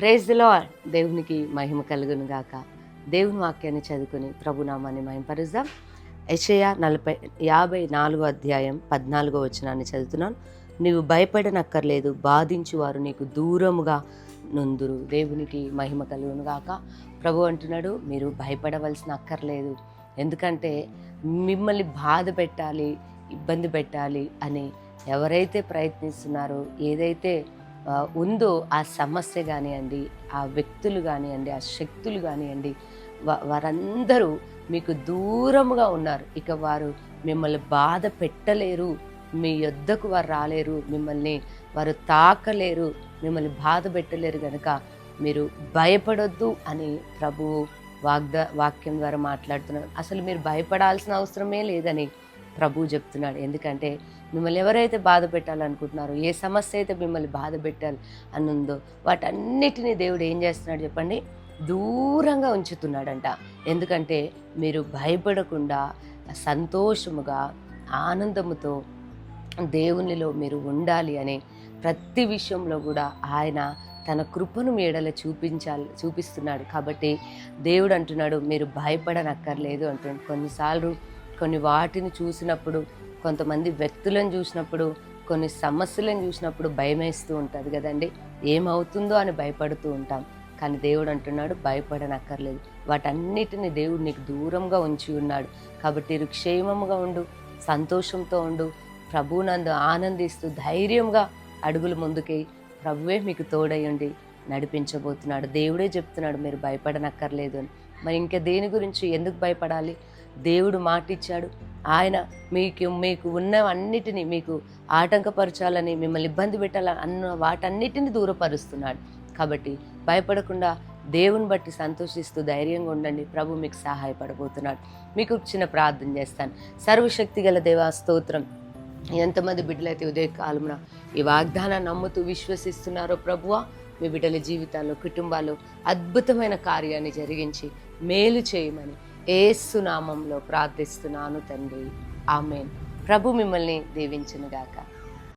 Praise the lord. దేవునికి మహిమ కలుగును గాక. దేవుని వాక్యాన్ని చదువుకుని ప్రభునామాన్ని మహిమపరుద్దాం. యెషయా 54 అధ్యాయం 14 వచనాన్ని చదువుతున్నాను. నీవు భయపడనక్కర్లేదు, బాధించువారు నీకు దూరముగా నుందురు. దేవునికి మహిమ కలుగును గాక. ప్రభు అంటున్నాడు, మీరు భయపడవలసిన అక్కర్లేదు. ఎందుకంటే మిమ్మల్ని బాధ పెట్టాలి, ఇబ్బంది పెట్టాలి అని ఎవరైతే ప్రయత్నిస్తున్నారో, ఏదైతే ఉందో ఆ సమస్య కానివ్వండి, ఆ వ్యక్తులు కానివ్వండి, ఆ శక్తులు కానివ్వండి, వారందరూ మీకు దూరముగా ఉన్నారు. ఇక వారు మిమ్మల్ని బాధ పెట్టలేరు, మీ యొద్దకు వారు రాలేరు, మిమ్మల్ని వారు తాకలేరు, మిమ్మల్ని బాధ పెట్టలేరు. కనుక మీరు భయపడొద్దు అని ప్రభువు వాక్యం ద్వారా మాట్లాడుతున్నారు. అసలు మీరు భయపడాల్సిన అవసరమే లేదని ప్రభువు చెప్తున్నాడు. ఎందుకంటే మిమ్మల్ని ఎవరైతే బాధ పెట్టాలనుకుంటున్నారో, ఏ సమస్య అయితే మిమ్మల్ని బాధ పెట్టాలి అనుందో, వాటన్నిటినీ దేవుడు ఏం చేస్తున్నాడు చెప్పండి? దూరంగా ఉంచుతున్నాడంట. ఎందుకంటే మీరు భయపడకుండా సంతోషముగా ఆనందముతో దేవునిలో మీరు ఉండాలి అని ప్రతి విషయంలో కూడా ఆయన తన కృపను మీ ఎడల చూపిస్తున్నాడు. కాబట్టి దేవుడు అంటున్నాడు, మీరు భయపడనక్కర్లేదు అంటున్నాడు. కొన్నిసార్లు కొన్ని వాటిని చూసినప్పుడు, కొంతమంది వ్యక్తులను చూసినప్పుడు, కొన్ని సమస్యలను చూసినప్పుడు భయమేస్తూ ఉంటుంది కదండి. ఏమవుతుందో అని భయపడుతూ ఉంటాం. కానీ దేవుడు అంటున్నాడు, భయపడనక్కర్లేదు. వాటన్నిటిని దేవుడు నీకు దూరంగా ఉంచి ఉన్నాడు. కాబట్టి మీరు క్షేమముగా ఉండు, సంతోషంతో ఉండు, ప్రభువునందు ఆనందిస్తూ ధైర్యంగా అడుగులు ముందుకి ప్రభువే మీకు తోడయ్యండి నడిపించబోతున్నాడు. దేవుడే చెప్తున్నాడు మీరు భయపడనక్కర్లేదు అని. మరి ఇంకా దేని గురించి ఎందుకు భయపడాలి? దేవుడు మాటిచ్చాడు. ఆయన మీకు ఉన్నవన్నిటినీ మీకు ఆటంకపరచాలని, మిమ్మల్ని ఇబ్బంది పెట్టాలని అన్న వాటన్నిటిని దూరపరుస్తున్నాడు. కాబట్టి భయపడకుండా దేవుని బట్టి సంతోషిస్తూ ధైర్యంగా ఉండండి. ప్రభు మీకు సహాయపడబోతున్నాడు. మీకు చిన్న ప్రార్థన చేస్తాను. సర్వశక్తి గల దేవా స్తోత్రం. ఎంతమంది బిడ్డలైతే ఉదయకాలమున ఈ వాగ్దానాన్ని నమ్ముతూ విశ్వసిస్తున్నారో ప్రభువా, మీ బిడ్డల జీవితాల్లో, కుటుంబాల్లో అద్భుతమైన కార్యాన్ని జరిగించి మేలు చేయమని యేసు నామంలో ప్రార్థిస్తున్నాను తండ్రి. ఆమేన్. ప్రభు మిమ్మల్ని దీవించును గాక.